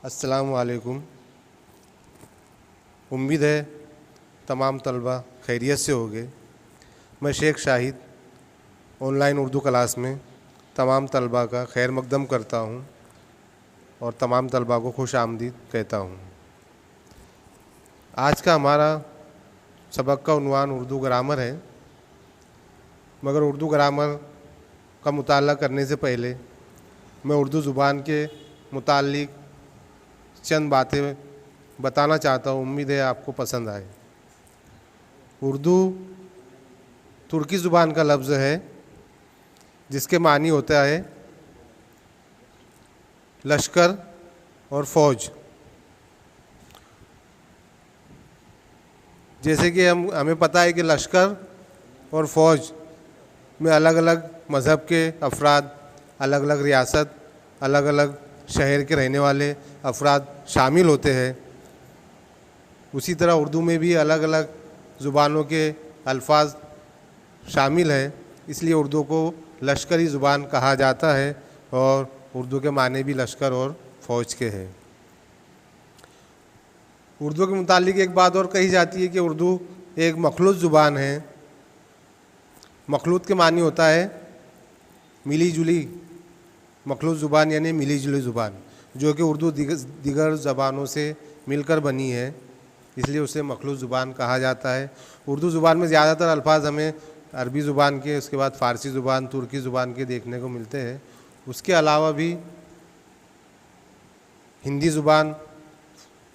अस्सलाम वालेकुम। उम्मीद है तमाम तलबा खैरियत से होंगे। मैं शेख शाहिद ऑनलाइन उर्दू क्लास में तमाम तलबा का खैर मकदम करता हूँ और तमाम तलबा को खुश आमदीद कहता हूँ। आज का हमारा सबक का उन्वान उर्दू ग्रामर है, मगर उर्दू ग्रामर का मुताला करने से पहले मैं उर्दू ज़ुबान के मुतालिक चंद बातें बताना चाहता हूँ। उम्मीद है आपको पसंद आए। उर्दू तुर्की ज़ुबान का लफ्ज़ है जिसके मानी होता है लश्कर और फ़ौज। जैसे कि हमें पता है कि लश्कर और फ़ौज में अलग अलग मज़हब के अफराद, अलग अलग रियासत, अलग अलग शहर के रहने वाले अफराद शामिल होते हैं। उसी तरह उर्दू में भी अलग अलग ज़ुबानों के अल्फाज शामिल हैं, इसलिए उर्दू को लश्करी ज़ुबान कहा जाता है और उर्दू के माने भी लश्कर और फ़ौज के हैं। उर्दू के मुतालिक एक बात और कही जाती है कि उर्दू एक मखलूत ज़ुबान है। मखलूत के मानी होता है मिली जुली, मखलूत ज़ुबान यानी मिली जुली ज़ुबान, जो कि उर्दू दीगर ज़बानों से मिलकर बनी है, इसलिए उसे मखलूत ज़ुबान कहा जाता है। उर्दू ज़ुबान में ज़्यादातर अल्फाज हमें अरबी ज़ुबान के, उसके बाद फ़ारसी ज़ुबान, तुर्की ज़ुबान के देखने को मिलते हैं। उसके अलावा भी हिंदी ज़ुबान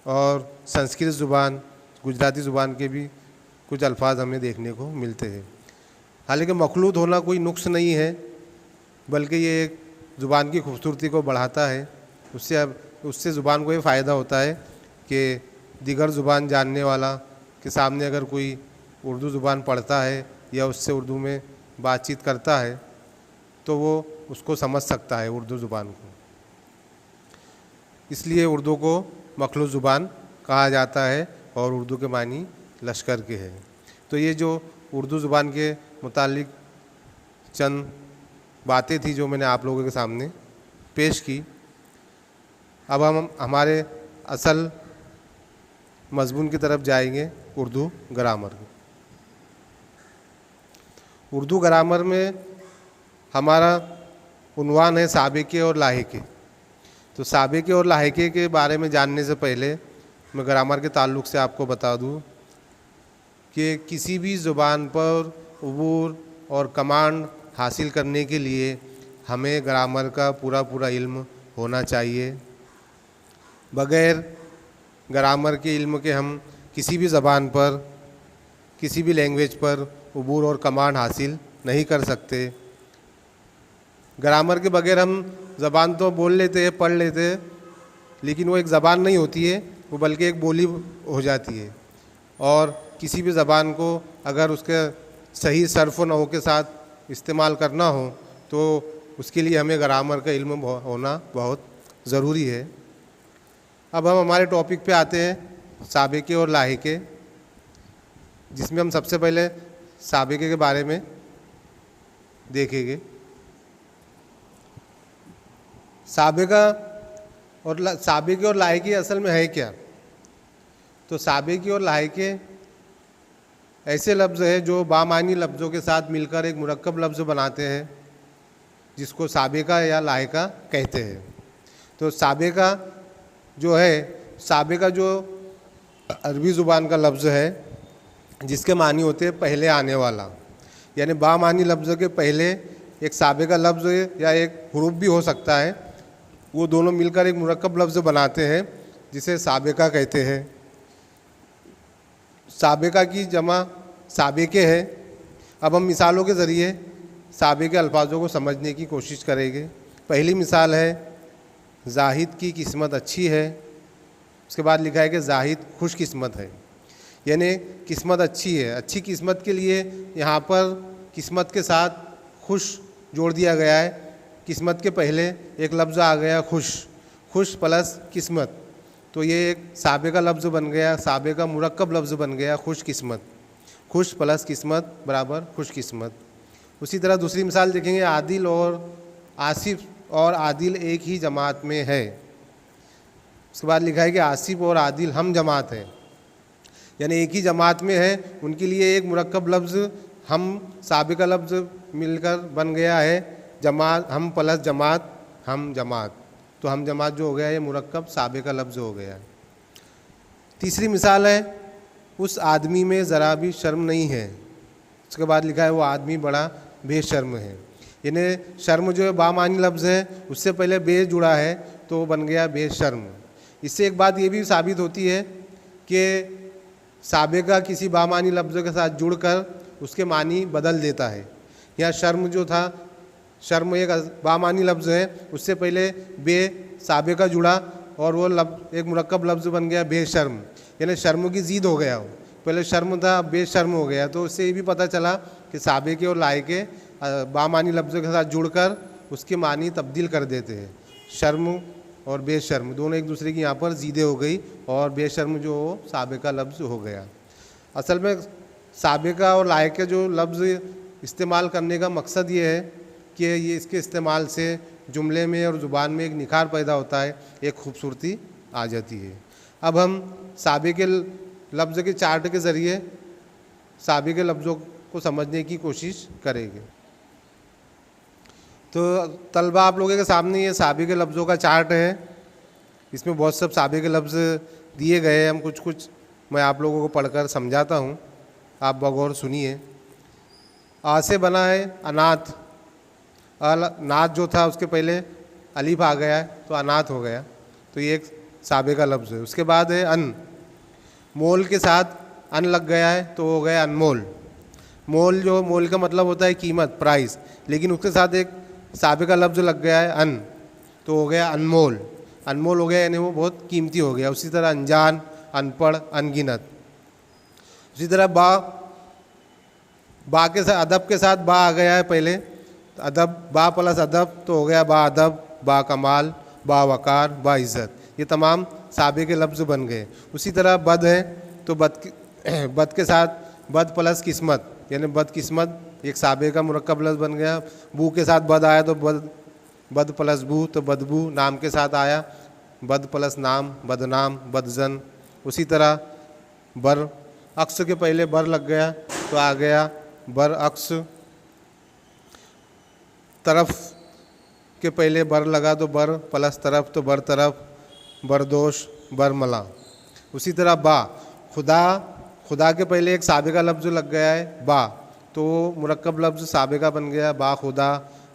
और संस्कृत ज़ुबान, गुजराती ज़ुबान के भी कुछ अल्फाज हमें देखने को मिलते हैं। हालांकि मखलूत होना कोई नुक्स नहीं है, बल्कि ये एक ज़ुबान की खूबसूरती को बढ़ाता है। उससे ज़ुबान को ये फ़ायदा होता है कि दीगर ज़ुबान जानने वाला के सामने अगर कोई उर्दू ज़ुबान पढ़ता है या उससे उर्दू में बातचीत करता है तो वो उसको समझ सकता है उर्दू ज़ुबान को। इसलिए उर्दू को मखलूत ज़ुबान कहा जाता है और उर्दू के मानी लश्कर के हैं। तो ये जो उर्दू ज़ुबान के मुतालिक चंद बातें थी जो मैंने आप लोगों के सामने पेश की। अब हम हमारे असल मज़मून की तरफ जाएंगे, उर्दू ग्रामर। उर्दू ग्रामर में हमारा उन्वान है साबिके और लाहिके। तो साबिके और लाहिके के बारे में जानने से पहले मैं ग्रामर के ताल्लुक़ से आपको बता दूं कि किसी भी ज़ुबान पर उबूर और कमांड हासिल करने के लिए हमें ग्रामर का पूरा इल्म होना चाहिए। बग़ैर ग्रामर के इल्म के हम किसी भी ज़बान पर, किसी भी लैंग्वेज पर उबूर और कमांड हासिल नहीं कर सकते। ग्रामर के बगैर हम ज़बान तो बोल लेते हैं, पढ़ लेते हैं, लेकिन वो एक ज़बान नहीं होती है, वो बल्कि एक बोली हो जाती है। और किसी भी ज़बान को अगर उसके सही सर्फ व नहू के साथ इस्तेमाल करना हो तो उसके लिए हमें ग्रामर का इल्म होना बहुत ज़रूरी है। अब हम हमारे टॉपिक पे आते हैं, साबिके और लाहिके, जिसमें हम सबसे पहले साबिके के बारे में देखेंगे। साबिके और लाहिके असल में है क्या? तो साबिके और लाहिके ऐसे लफ्ज़ हैं जो बामानी लफ्ज़ों के साथ मिलकर एक मुरक्कब लफ्ज़ बनाते हैं, जिसको साबिका या लाहिका कहते हैं। तो साबिका जो है, साबिका जो अरबी ज़ुबान का लफ्ज़ है जिसके मानी होते हैं पहले आने वाला, यानी बामानी लफ्ज़ के पहले एक साबिका लफ्ज़ या एक हुरूफ भी हो सकता है, वो दोनों मिलकर एक मुरक्कब लफ्ज़ बनाते हैं जिसे साबिका कहते हैं। साबिका की जमा साबिके है। अब हम मिसालों के ज़रिए साबिके अल्फाजों को समझने की कोशिश करेंगे। पहली मिसाल है जाहिद की किस्मत अच्छी है। उसके बाद लिखा है कि जाहिद खुश किस्मत है, यानी किस्मत अच्छी है। अच्छी किस्मत के लिए यहाँ पर किस्मत के साथ खुश जोड़ दिया गया है। किस्मत के पहले एक लफ्ज़ आ गया खुश, खुश प्लस किस्मत, तो ये एक साबिका लफ्ज़ बन गया, साबिका मुरक्कब लफ्ज़ बन गया खुश किस्मत। खुश प्लस किस्मत बराबर खुश किस्मत। उसी तरह दूसरी मिसाल देखेंगे, आदिल और आसिफ और आदिल एक ही जमात में है। उसके बाद लिखा है कि आसिफ और आदिल हम जमात हैं, यानी एक ही जमात में है। उनके लिए एक मुरक्कब लफ्ज़ हम साबिका लफ्ज़ मिलकर बन गया है जमात, हम प्लस जमात, हम जमात। तो हम जमात जो हो गया ये मुरक्कब साबिका लफ्ज़ हो गया। तीसरी मिसाल है उस आदमी में ज़रा भी शर्म नहीं है। उसके बाद लिखा है वो आदमी बड़ा बेशर्म है, यानी शर्म जो है बामानी लफ्ज़ है, उससे पहले बे जुड़ा है तो वो बन गया बेशर्म। इससे एक बात ये भी साबित होती है कि साबिका किसी बामानी लफ्ज़ के साथ जुड़कर उसके मानी बदल देता है। यहाँ शर्म जो था, शर्म एक बामानी लफ्ज़ है, उससे पहले बे साबिका जुड़ा और वो एक मुरक्कब लफ्ज़ बन गया बेशर्म, यानी शर्म की ज़ीद हो गया। वो पहले शर्म था, अब बेशर्म हो गया। तो इससे ये भी पता चला कि साबिके और लायके बामानी लफ्ज़ों के साथ जुड़कर उसके मानी तब्दील कर देते हैं। शर्म और बेशर्म दोनों एक दूसरे की यहाँ पर ज़ीदे हो गई और बेशर्म जो हो साबिका लफ्ज़ हो गया। असल में साबिका और लायके जो लफ्ज़ इस्तेमाल करने का मकसद ये है कि ये इसके इस्तेमाल से जुमले में और ज़ुबान में एक निखार पैदा होता है, एक खूबसूरती आ जाती है। अब हम साबिके लफ्ज़ के चार्ट के ज़रिए साबिके लफ्ज़ों को समझने की कोशिश करेंगे। तो तलबा आप लोगों के सामने ये साबिके लफ्ज़ों का चार्ट है। इसमें बहुत सब साबिके लफ्ज़ दिए गए हैं। हम कुछ मैं आप लोगों को पढ़कर समझाता हूँ, आप बगौर सुनिए। आ से बना है अनाथ। नाथ जो था उसके पहले अलीफ आ गया है तो अनाथ हो गया, तो ये एक साबिका लफ्ज़ है। उसके बाद है अन, मोल के साथ अन लग गया है तो हो गया अनमोल। मोल जो मोल का मतलब होता है कीमत, प्राइस, लेकिन उसके साथ एक साबिका लफ्ज़ लग गया है अन तो हो गया अनमोल। अनमोल हो गया यानी वो बहुत कीमती हो गया। उसी तरह अनजान, अनपढ़, अनगिनत। उसी तरह बा के साथ अदब के साथ बा आ गया है पहले, तो अदब बा प्लस अदब तो हो गया बा अदब, बा कमाल, बा वकार, बा इज़्ज़त। ये तमाम साबिके लफ्ज़ बन गए। उसी तरह बद है तो बद के साथ बद प्लस किस्मत, यानी बदकिस्मत एक साबिका मुरक्कब लफ्ज़ बन गया। बू के साथ बद आया तो बद प्लस बू तो बदबू। नाम के साथ आया बद प्लस नाम, बदनाम, बदजन। उसी तरह बर, अक्स के पहले बर लग गया तो आ गया बर अक्स। तरफ के पहले बर लगा तो बर प्लस तरफ तो बर तरफ, बरदोश, बरमला। उसी तरह बा, खुदा, खुदा के पहले एक साबिका लफ्ज़ लग गया है बा, तो मुरक्कब लफ्ज़ साबिका बन गया बा खुदा,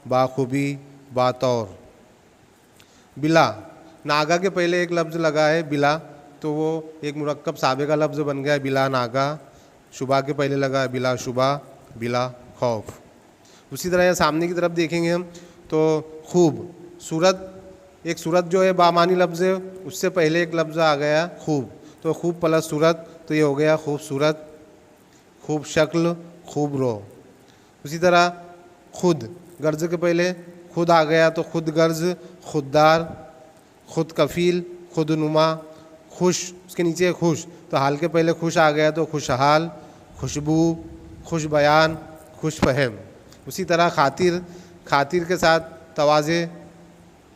बा खुबी, बा तौर। बिला, नागा के पहले एक लफ्ज़ लगा है बिला तो वो एक मुरक्कब साबिका लफ्ज़ बन गया बिला नागा। शुबा के पहले लगा है बिला शुबा, बिला खौफ। उसी तरह सामने की तरफ देखेंगे हम तो खूब, सूरत, एक सूरत जो है बामानी लफ्ज़ है, उससे पहले एक लफ्ज़ आ गया खूब, तो खूब प्लस सूरत तो ये हो गया खूबसूरत, खूब शक्ल, खूब रो। उसी तरह खुद, गर्ज के पहले खुद आ गया तो खुद गर्ज, खुददार, खुद कफ़ील, खुद नुमा। खुश, उसके नीचे खुश तो हाल के पहले खुश आ गया तो खुशहाल, खुशबू, खुश बयान, खुश फहम। उसी तरह खातिर, खातिर के साथ तवाज़े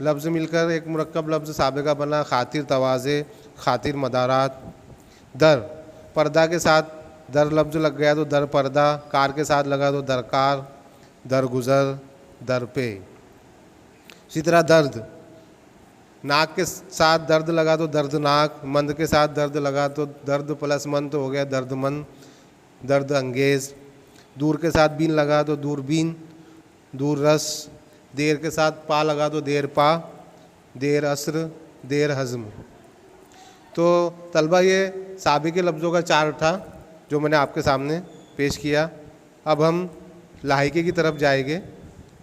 लफ्ज़ मिलकर एक मुरक्कब लफ्ज़ साबिका बना खातिर तवाज़े, खातिर मदारात। दर, पर्दा के साथ दर लफ्ज़ लग गया तो दर पर्दा, कार के साथ लगा तो दरकार, दरगुज़र, दर पे। इसी तरह दर्द, नाक के साथ दर्द लगा तो दर्दनाक, मंद के साथ दर्द लगा तो दर्द प्लस मंद तो हो गया दर्दमंद, दर्द अंगेज़। दूर के साथ बीन लगा तो दूरबीन, दूर रस। देर के साथ पा लगा तो देर पा, देर असर, देर हज़म। तो तलबा ये साबिके लफ्ज़ों का चार्ट था जो मैंने आपके सामने पेश किया। अब हम लाहिके की तरफ जाएंगे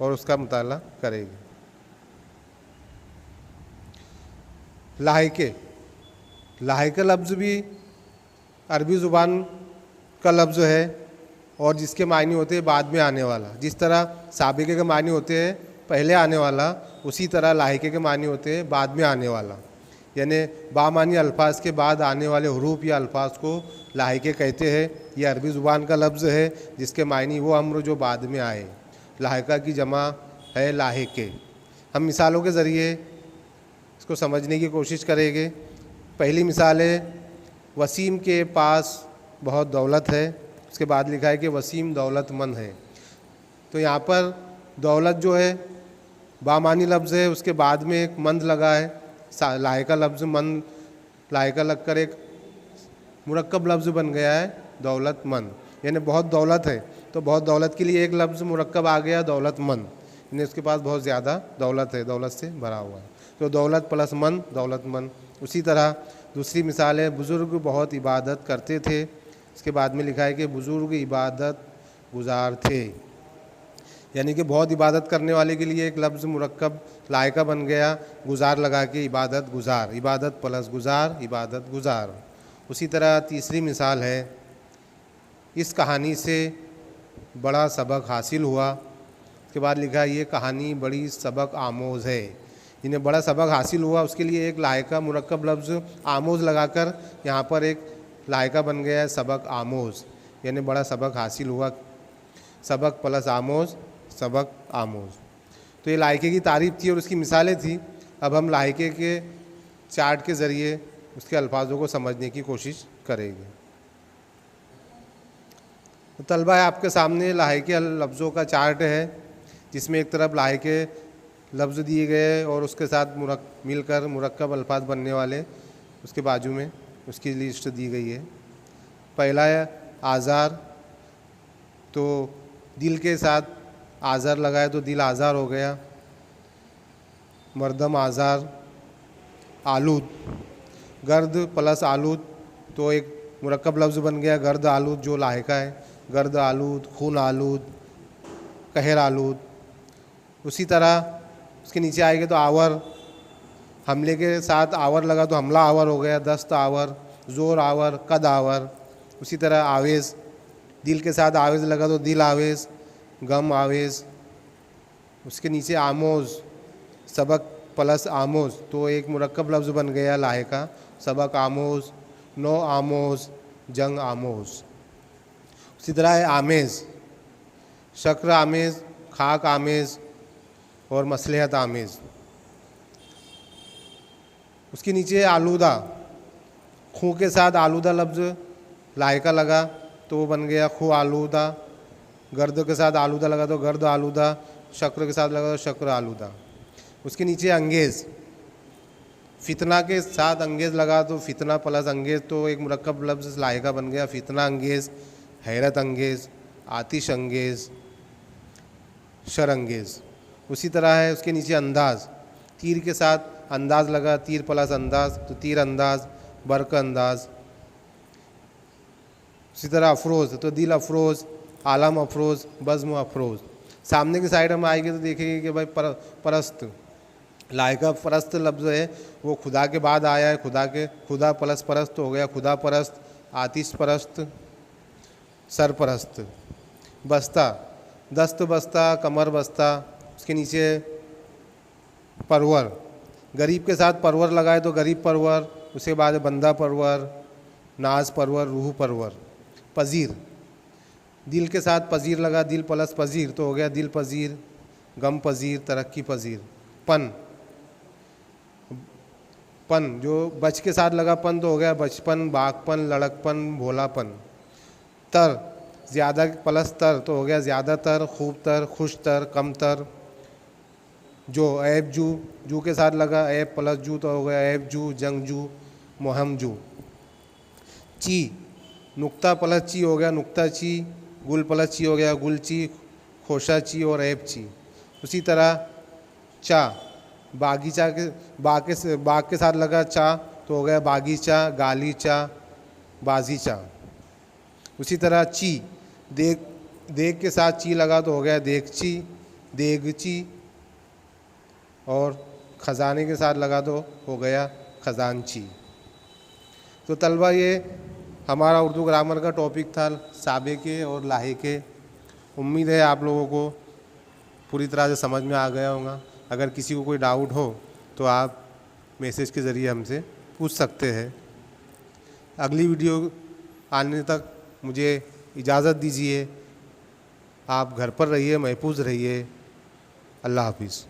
और उसका मुताला करेंगे। लाहिके, लाहिके लफ्ज़ भी अरबी ज़ुबान का लफ्ज़ है और जिसके मायने होते हैं बाद में आने वाला। जिस तरह साबिके के मायने होते हैं पहले आने वाला, उसी तरह लाहिके के मायने होते हैं बाद में आने वाला। यानी बामानी अल्फाज के बाद आने वाले हरूफ या अल्फाज को लाहिके कहते हैं। ये अरबी ज़ुबान का लफ्ज़ है जिसके मायने वो अम्र जो बाद में आए। लाहिका की जमा है लाहिके। हम मिसालों के ज़रिए इसको समझने की कोशिश करेंगे। पहली मिसाल है, वसीम के पास बहुत दौलत है। उसके बाद लिखा है कि वसीम दौलतमंद है। तो यहाँ पर दौलत जो है बामानी लफ्ज़ है, उसके बाद में एक मंद लगा है, लायका लफ्ज़ मंद, लायका लगकर एक मुरक्कब लफ्ज़ बन गया है दौलतमंद, यानी बहुत दौलत है तो बहुत दौलत के लिए एक लफ्ज़ मुरक्कब आ गया दौलतमंद, यानी उसके पास बहुत ज़्यादा दौलत है, दौलत से भरा हुआ है, तो दौलत प्लस मंद दौलतमंद। उसी तरह दूसरी मिसाल है, बुज़ुर्ग बहुत इबादत करते थे। इसके बाद में लिखा है कि बुज़ुर्ग इबादत गुजार थे, यानी कि बहुत इबादत करने वाले के लिए एक लफ्ज़ मुरक्कब लायका बन गया गुजार लगा के इबादत गुजार, इबादत प्लस गुजार इबादत गुजार। उसी तरह तीसरी मिसाल है, इस कहानी से बड़ा सबक हासिल हुआ। उसके बाद लिखा ये कहानी बड़ी सबक आमोज़ है, इन्हें बड़ा सबक हासिल हुआ, उसके लिए एक लायका मुरक्कब लफ्ज़ आमोज़ लगाकर यहाँ पर एक लायका बन गया है सबक आमोज़, यानी बड़ा सबक हासिल हुआ, सबक प्लस आमोज़ सबक आमोज़। तो ये लायके की तारीफ़ थी और उसकी मिसालें थी। अब हम लायके के चार्ट के ज़रिए उसके अल्फाजों को समझने की कोशिश करेंगे। तो तलबा है, आपके सामने लायके लफ्ज़ों का चार्ट है, जिसमें एक तरफ लायके लफ्ज़ दिए गए और उसके साथ मिलकर मुरक्कब अल्फाज बनने वाले उसके बाजू में उसकी लिस्ट दी गई है। पहला है आज़ार, तो दिल के साथ आज़ार लगाए तो दिल आज़ार हो गया। मर्दम आज़ार। आलूद, गर्द प्लस आलूद तो एक मुरक्कब लफ्ज़ बन गया गर्द आलूद जो लायका है, गर्द आलूद, खून आलूद, कहर आलूद। उसी तरह उसके नीचे आएंगे तो आवर, हमले के साथ आवर लगा तो हमला आवर हो गया, दस्त आवर, ज़ोर आवर, कद आवर। उसी तरह आवेज़, दिल के साथ आवेज़ लगा तो दिल आवेज़, गम आवेज़। उसके नीचे आमोज़, सबक प्लस आमोज़ तो एक मुरक्कब लफ्ज़ बन गया लायका, सबक आमोज़, नो आमोज़, जंग आमोज़। उसी तरह है आमेज़, शक्र आमेज़, खाक आमेज़ और मसलहत आमेज़। उसके नीचे आलूदा, खू के साथ आलूदा लफ्ज़ लायका लगा तो वो बन गया खू आलूदा, गर्द के साथ आलूदा लगा तो गर्द आलूदा, शक्र के साथ लगा तो शक्र आलूदा। उसके नीचे अंगेज़, फितना के साथ अंगेज़ लगा तो फितना प्लस अंगेज़ तो एक मुरक्कब लफ्ज़ लायका बन गया फितना अंगेज़, हैरत अंगेज़, आतिश अंगेज़, शर अंगेज़। उसी तरह है उसके नीचे अंदाज़, तीर के साथ अंदाज़ लगा, तीर प्लस अंदाज़ तो तीर अंदाज़, बरक अंदाज़। उसी तरह अफरोज़ तो दिल अफरोज़, आलम अफरोज़, बज़्म अफरोज़। सामने की साइड हम आएंगे तो देखेंगे कि भाई परस्त, लायका परस्त लफ्ज़ है वो खुदा के बाद आया है, खुदा प्लस परस्त हो गया खुदा परस्त, आतिश परस्त, सरपरस्त। बस्ता, दस्त बस्ता, कमर बस्ता। उसके नीचे परवर, गरीब के साथ परवर लगाए तो गरीब परवर, उसके बाद बंदा परवर, नाज परवर, रूह परवर। पज़ीर, दिल के साथ पज़ीर लगा, दिल प्लस पज़ीर तो हो गया दिल पज़ीर, गम पज़ीर, तरक्की पज़ीर। पन, पन जो बच के साथ लगा पन तो हो गया बचपन, बागपन, लड़कपन, भोलापन। तर, ज़्यादा प्लस तर तो हो गया ज़्यादातर, खूब तर, खुश तर, कम तर। जो ऐब जू, जू के साथ लगा ऐब प्लस जू तो हो गया ऐब जू, जंग जू, मोहम जू। ची, नुक्ता प्लस ची हो गया नुक्ता ची, गुल प्लस ची हो गया गुल ची, खोशा ची और ऐब ची। उसी तरह चा, बागीचा के बाग के साथ लगा चा तो हो गया बागीचा, गालीचा, बाजीचा। उसी तरह ची, देग के साथ ची लगा तो हो गया देगची, देगची और ख़जाने के साथ लगा तो हो गया ख़जानची। तो तलबा ये हमारा उर्दू ग्रामर का टॉपिक था साबिके और लाहिके। उम्मीद है आप लोगों को पूरी तरह से समझ में आ गया होगा। अगर किसी को कोई डाउट हो तो आप मैसेज के ज़रिए हमसे पूछ सकते हैं। अगली वीडियो आने तक मुझे इजाज़त दीजिए। आप घर पर रहिए, महफूज रहिए। अल्लाह हाफिज़।